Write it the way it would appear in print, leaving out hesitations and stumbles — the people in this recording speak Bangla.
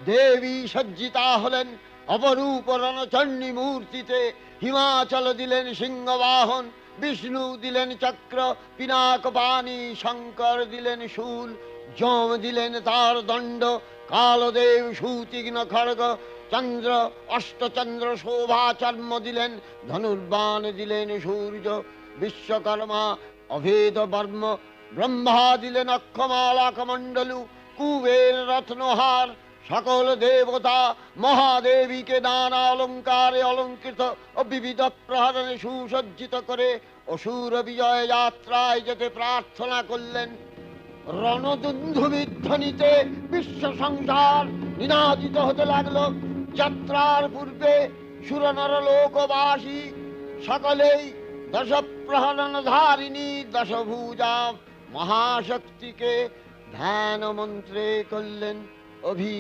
দেবী সজ্জিতা হলেন অপরূপ রণচণ্ডী মূর্তিতে। হিমাচল দিলেন সিংহবাহন, বিষ্ণু দিলেন চক্র পিনাক পানি, শঙ্কর দিলেন শূল, যম দিলেন তার দণ্ড, কালদেব সুতীক্ষ্ণ খড়গ, চন্দ্র অষ্টচন্দ্র শোভাচর্ম দিলেন, ধনুর্বাণ দিলেন সূর্য, বিশ্বকর্মা অভেদ বর্ম, ব্রহ্মা দিলেন অক্ষমালা কমণ্ডলু, কুবের রত্নহার, সকল দেবতা মহাদেবীকে নানা অলঙ্কারে অলঙ্কৃত ও বিবিধ প্রহরণে সুসজ্জিত করে অসুর বিজয় যাত্রায় যেতে প্রার্থনা করলেন। রণদুন্ধুবিধ্বনিতে বিশ্ব সংসার নিনাদিত হতে লাগলো। যাত্রার পূর্বে সুরনর লোকবাসী সকলেই দশ প্রহরণ ধারিণী দশভুজা মহাশক্তিকে ধ্যান মন্ত্রে করলেন অভি